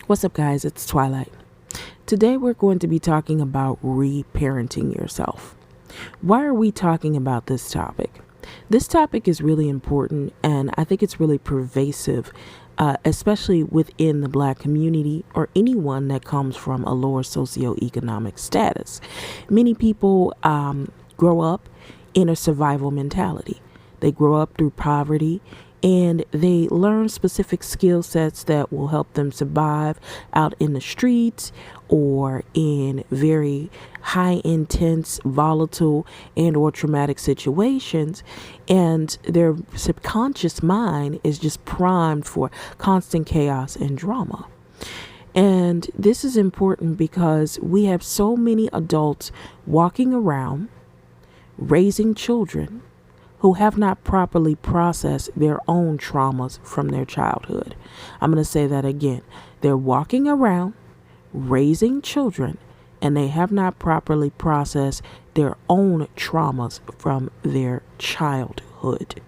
What's up, guys? It's Twilight. Today, we're going to be talking about reparenting yourself. Why are we talking about this topic? This topic is really important, and I think it's really pervasive, especially within the Black community or anyone that comes from a lower socioeconomic status. Many people grow up in a survival mentality. They grow up through poverty and they learn specific skill sets that will help them survive out in the streets or in very high intense, volatile, and or traumatic situations. And their subconscious mind is just primed for constant chaos and drama. And this is important because we have so many adults walking around raising children who have not properly processed their own traumas from their childhood. I'm going to say that again. They're walking around raising children and they have not properly processed their own traumas from their childhood.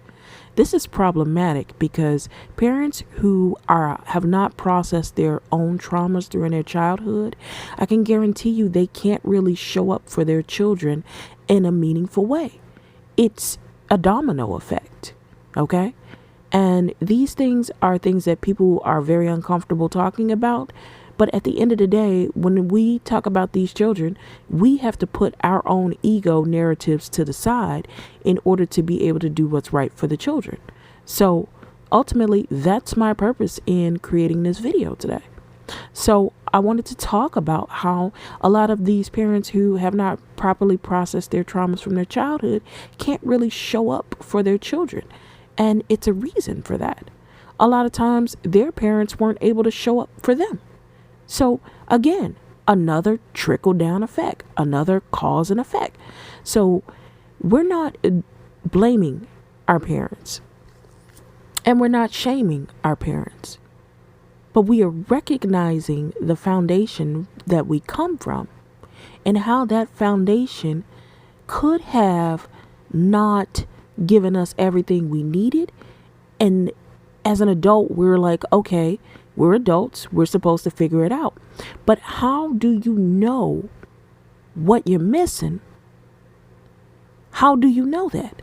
This is problematic because parents who have not processed their own traumas during their childhood, I can guarantee you they can't really show up for their children in a meaningful way. It's a domino effect, okay? And these things are things that people are very uncomfortable talking about. But at the end of the day, when we talk about these children, we have to put our own ego narratives to the side in order to be able to do what's right for the children. So ultimately, that's my purpose in creating this video today. So I wanted to talk about how a lot of these parents who have not properly processed their traumas from their childhood can't really show up for their children. And it's a reason for that. A lot of times their parents weren't able to show up for them. So again, another trickle down effect, another cause and effect. So we're not blaming our parents and we're not shaming our parents, but we are recognizing the foundation that we come from and how that foundation could have not given us everything we needed. And as an adult, we're like, okay, we're adults. We're supposed to figure it out. But how do you know what you're missing? How do you know that?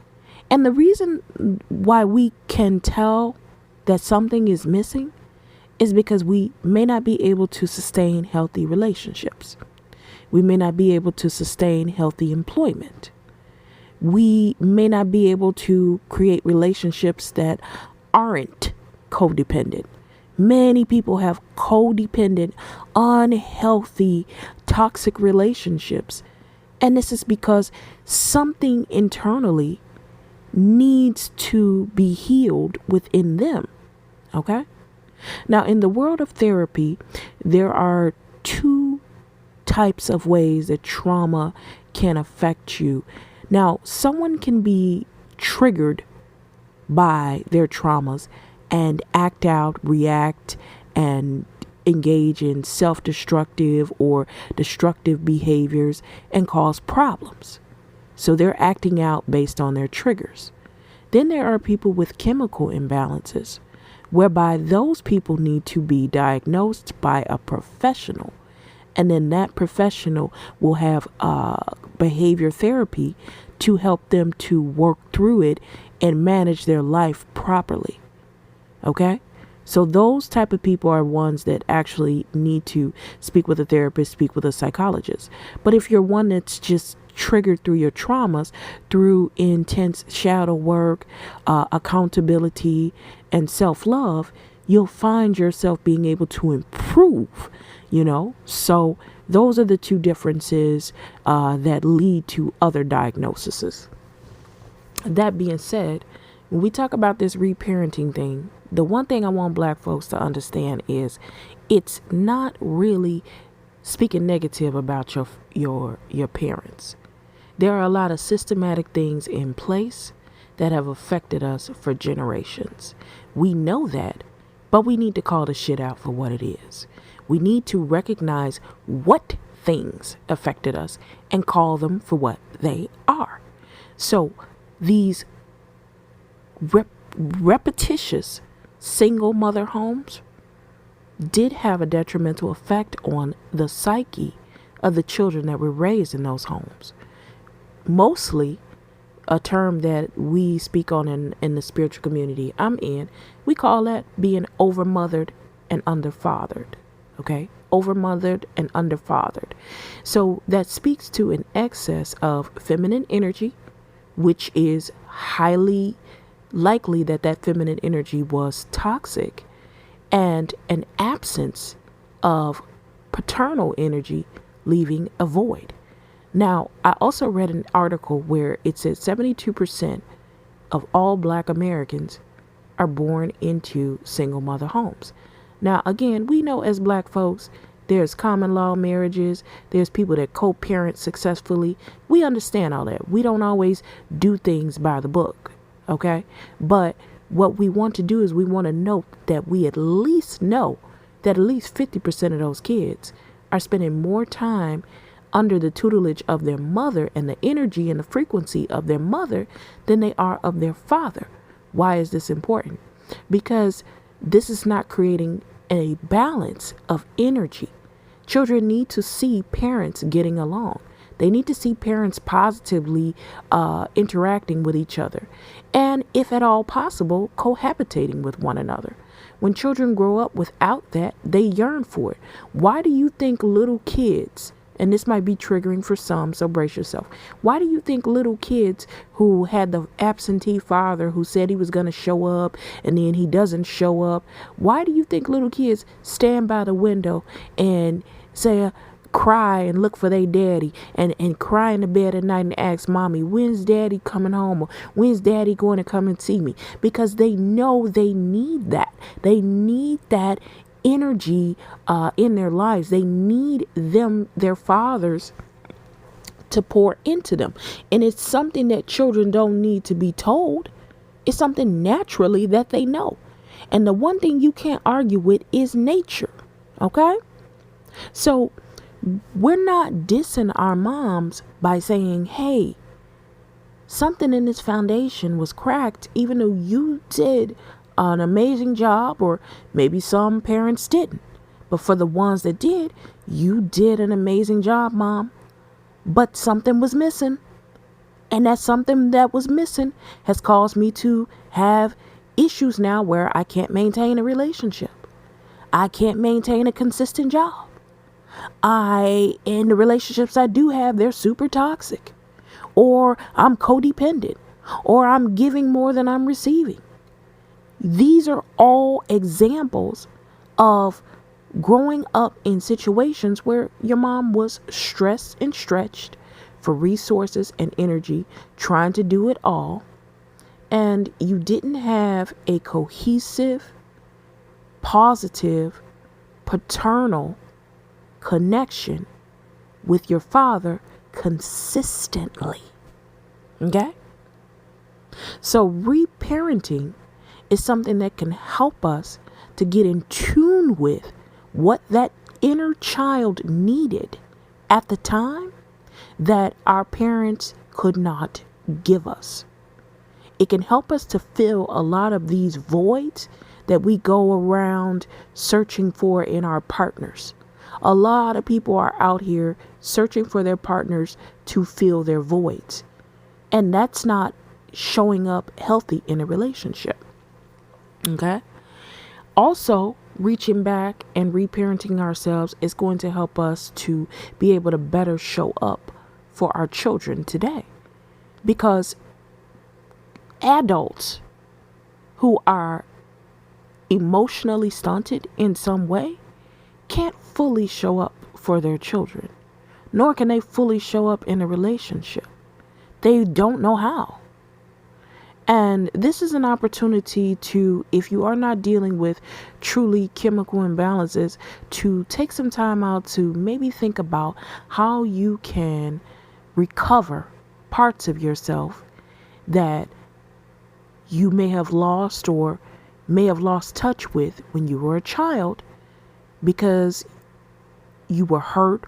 And the reason why we can tell that something is missing is because we may not be able to sustain healthy relationships. We may not be able to sustain healthy employment. We may not be able to create relationships that aren't codependent. Many people have codependent, unhealthy, toxic relationships. And this is because something internally needs to be healed within them. Okay? Now, in the world of therapy, there are two types of ways that trauma can affect you. Now, someone can be triggered by their traumas and act out, react, and engage in self-destructive or destructive behaviors and cause problems. So they're acting out based on their triggers. Then there are people with chemical imbalances, whereby those people need to be diagnosed by a professional. And then that professional will have behavior therapy to help them to work through it and manage their life properly. Okay? So those type of people are ones that actually need to speak with a therapist, speak with a psychologist. But if you're one that's just triggered through your traumas, through intense shadow work, accountability, and self-love, you'll find yourself being able to improve, So those are the two differences that lead to other diagnoses. That being said, when we talk about this reparenting thing, the one thing I want Black folks to understand is it's not really speaking negative about your parents. There are a lot of systematic things in place that have affected us for generations. We know that, but we need to call the shit out for what it is. We need to recognize what things affected us and call them for what they are. So these repetitious single mother homes, did have a detrimental effect on the psyche of the children that were raised in those homes. Mostly, a term that we speak on in the spiritual community I'm in, we call that being overmothered and underfathered. Okay? Overmothered and underfathered. So that speaks to an excess of feminine energy, which is highly likely that feminine energy was toxic, and an absence of paternal energy, leaving a void. Now, I also read an article where it said 72% of all Black Americans are born into single mother homes. Now, again, we know as Black folks, there's common law marriages. There's people that co-parent successfully. We understand all that. We don't always do things by the book. Okay. But what we want to do is we want to note that we at least know that at least 50% of those kids are spending more time under the tutelage of their mother and the energy and the frequency of their mother than they are of their father. Why is this important? Because this is not creating a balance of energy. Children need to see parents getting along. They need to see parents positively interacting with each other, and if at all possible, cohabitating with one another. When children grow up without that, they yearn for it. Why do you think little kids, and this might be triggering for some, so brace yourself. Why do you think little kids who had the absentee father who said he was going to show up and then he doesn't show up, why do you think little kids stand by the window and say, cry and look for their daddy and cry in the bed at night and ask mommy, when's daddy coming home? Or when's daddy going to come and see me? Because they know they need that. They need that energy in their lives. They need their fathers, to pour into them. And it's something that children don't need to be told. It's something naturally that they know. And the one thing you can't argue with is nature. Okay? So we're not dissing our moms by saying, hey, something in this foundation was cracked, even though you did an amazing job, or maybe some parents didn't. But for the ones that did, you did an amazing job, mom. But something was missing. And that something that was missing has caused me to have issues now where I can't maintain a relationship. I can't maintain a consistent job. In the relationships I do have, they're super toxic. Or I'm codependent. Or I'm giving more than I'm receiving. These are all examples of growing up in situations where your mom was stressed and stretched for resources and energy, trying to do it all. And you didn't have a cohesive, positive, paternal connection with your father consistently. Okay? So reparenting is something that can help us to get in tune with what that inner child needed at the time that our parents could not give us. It can help us to fill a lot of these voids that we go around searching for in our partners. A lot of people are out here searching for their partners to fill their voids. And that's not showing up healthy in a relationship. Okay? Also, reaching back and reparenting ourselves is going to help us to be able to better show up for our children today. Because adults who are emotionally stunted in some way can't fully show up for their children, nor can they fully show up in a relationship. They don't know how. And this is an opportunity to, if you are not dealing with truly chemical imbalances, to take some time out to maybe think about how you can recover parts of yourself that you may have lost or may have lost touch with when you were a child because you were hurt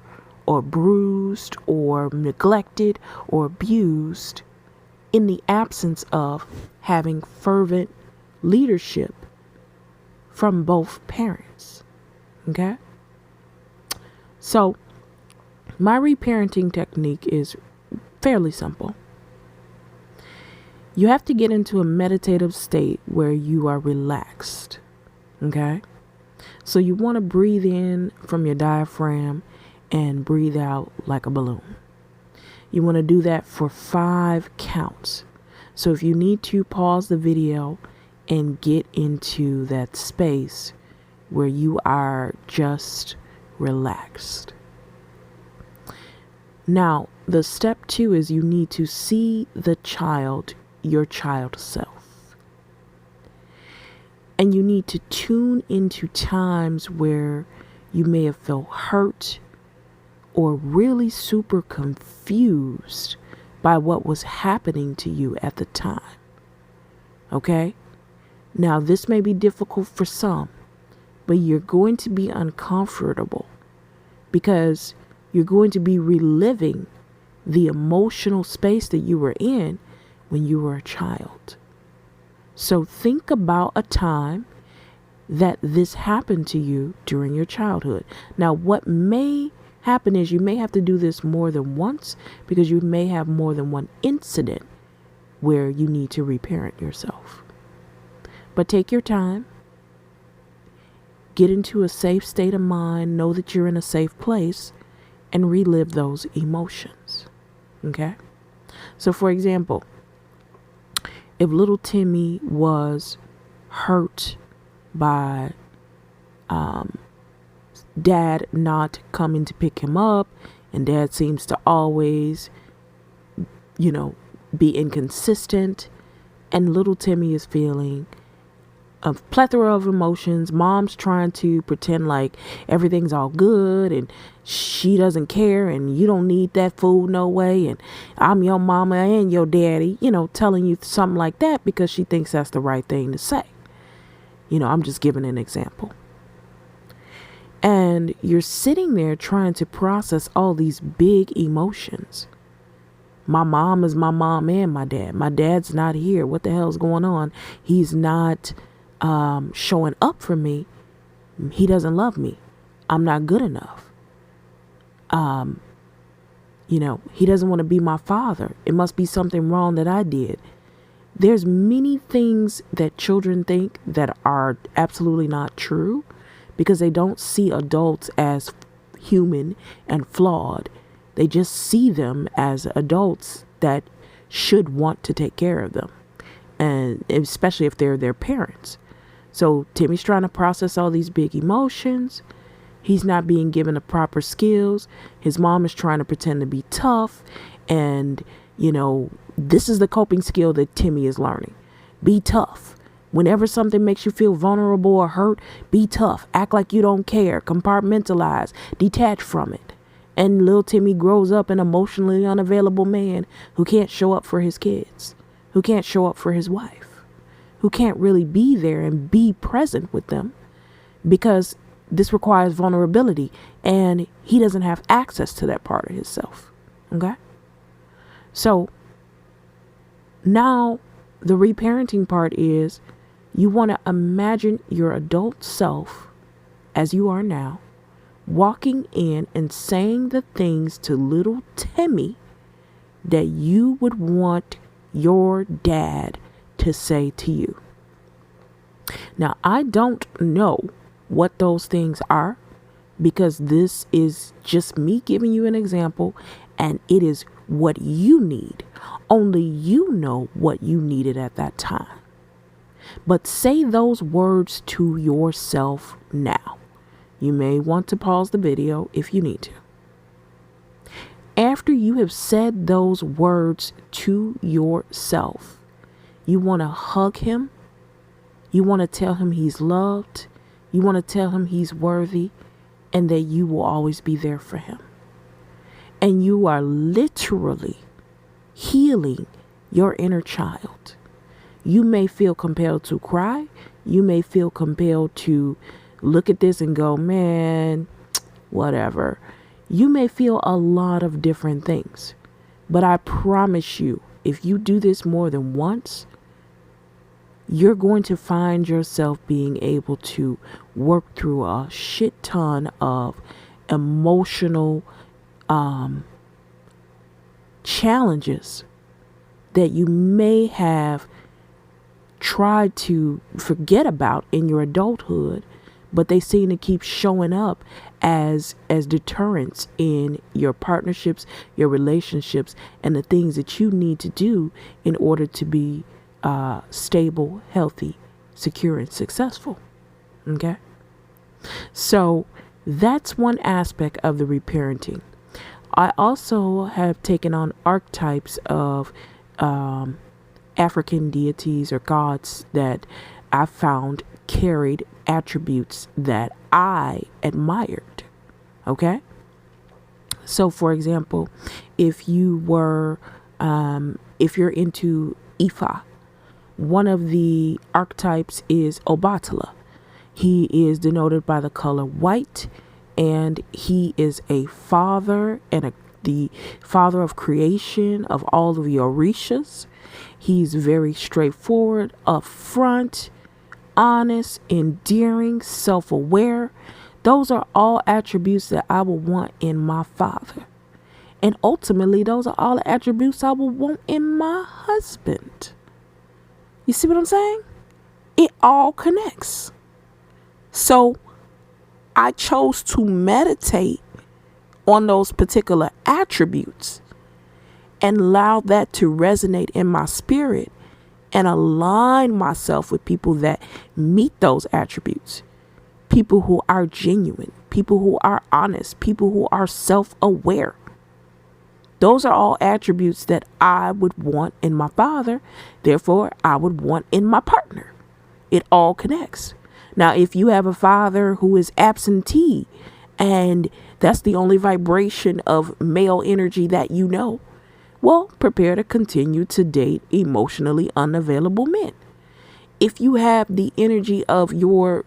or bruised or neglected or abused in the absence of having fervent leadership from both parents. Okay? So, my reparenting technique is fairly simple. You have to get into a meditative state where you are relaxed. Okay? So you want to breathe in from your diaphragm and breathe out like a balloon. You want to do that for 5 counts. So if you need to, pause the video and get into that space where you are just relaxed. Now, the step 2 is you need to see the child, your child self. And you need to tune into times where you may have felt hurt or really super confused by what was happening to you at the time. Okay? Now, this may be difficult for some, but you're going to be uncomfortable because you're going to be reliving the emotional space that you were in when you were a child. So think about a time that this happened to you during your childhood. Now, what may happen is you may have to do this more than once because you may have more than one incident where you need to reparent yourself. But take your time, get into a safe state of mind, know that you're in a safe place, and relive those emotions. Okay? So, for example, if little Timmy was hurt by dad not coming to pick him up, and dad seems to always, be inconsistent, and little Timmy is feeling a plethora of emotions. Mom's trying to pretend like everything's all good and she doesn't care and you don't need that food no way, and I'm your mama and your daddy, telling you something like that because she thinks that's the right thing to say. I'm just giving an example. And you're sitting there trying to process all these big emotions. My mom is my mom and my dad. My dad's not here. What the hell's going on? He's not showing up for me. He doesn't love me. I'm not good enough. He doesn't want to be my father. It must be something wrong that I did. There's many things that children think that are absolutely not true because they don't see adults as human and flawed. They just see them as adults that should want to take care of them, and especially if they're their parents. So Timmy's trying to process all these big emotions. He's not being given the proper skills. His mom is trying to pretend to be tough. And, this is the coping skill that Timmy is learning. Be tough. Whenever something makes you feel vulnerable or hurt, be tough. Act like you don't care. Compartmentalize. Detach from it. And little Timmy grows up an emotionally unavailable man who can't show up for his kids, who can't show up for his wife, who can't really be there and be present with them because this requires vulnerability and he doesn't have access to that part of himself. Okay? So now the reparenting part is you want to imagine your adult self as you are now, walking in and saying the things to little Timmy that you would want your dad to say to you. Now, I don't know what those things are because this is just me giving you an example and it is what you need. Only you know what you needed at that time. But say those words to yourself now. You may want to pause the video if you need to. After you have said those words to yourself, you want to hug him. You want to tell him he's loved. You want to tell him he's worthy and that you will always be there for him. And you are literally healing your inner child. You may feel compelled to cry. You may feel compelled to look at this and go, man, whatever. You may feel a lot of different things. But I promise you, if you do this more than once, you're going to find yourself being able to work through a shit ton of emotional challenges that you may have tried to forget about in your adulthood, but they seem to keep showing up as deterrents in your partnerships, your relationships, and the things that you need to do in order to be stable, healthy, secure, and successful. Okay? So that's one aspect of the reparenting. I also have taken on archetypes of African deities or gods that I found carried attributes that I admired. Okay? So, for example, if you're into Ifa, one of the archetypes is Obatala. He is denoted by the color white, and he is a father and the father of creation of all of your Orishas. He's very straightforward, upfront, honest, endearing, self-aware. Those are all attributes that I will want in my father. And ultimately, those are all the attributes I will want in my husband. You see what I'm saying? It all connects. So I chose to meditate on those particular attributes and allow that to resonate in my spirit and align myself with people that meet those attributes. People who are genuine, people who are honest, people who are self-aware. Those are all attributes that I would want in my father. Therefore, I would want in my partner. It all connects. Now, if you have a father who is absentee and that's the only vibration of male energy that you know, well, prepare to continue to date emotionally unavailable men. If you have the energy of your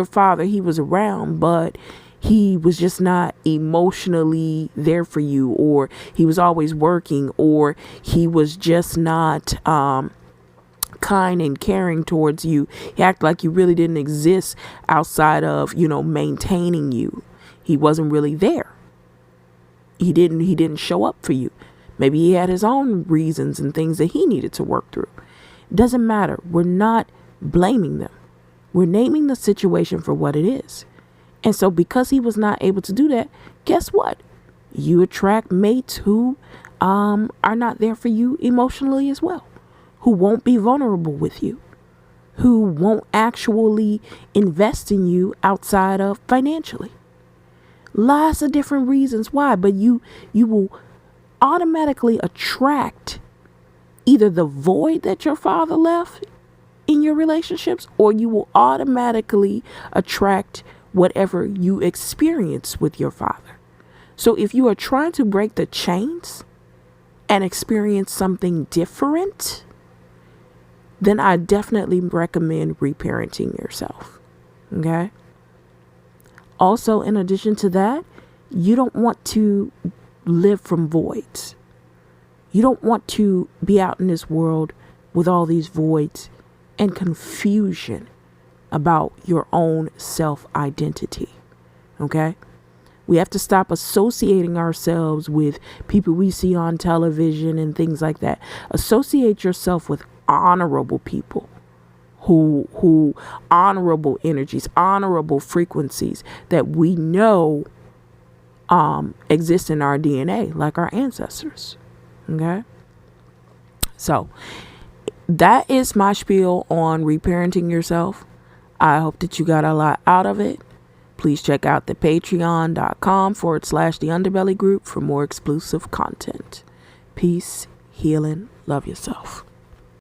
father, he was around, but he was just not emotionally there for you, or he was always working, or he was just not kind and caring towards you. He acted like you really didn't exist outside of, maintaining you. He wasn't really there. He didn't show up for you. Maybe he had his own reasons and things that he needed to work through. It doesn't matter. We're not blaming them. We're naming the situation for what it is. And so because he was not able to do that, guess what? You attract mates who are not there for you emotionally as well, who won't be vulnerable with you, who won't actually invest in you outside of financially. Lots of different reasons why, but you will automatically attract either the void that your father left in your relationships, or you will automatically attract whatever you experience with your father. So if you are trying to break the chains and experience something different, then I definitely recommend reparenting yourself. Okay? Also, in addition to that, you don't want to live from voids. You don't want to be out in this world with all these voids and confusion about your own self-identity. Okay? We have to stop associating ourselves with people we see on television and things like that. Associate yourself with honorable people who honorable energies, honorable frequencies that we know exist in our DNA, like our ancestors. Okay? So that is my spiel on reparenting yourself. I hope that you got a lot out of it. Please check out the patreon.com/the underbelly group for more exclusive content. Peace, healing, love yourself.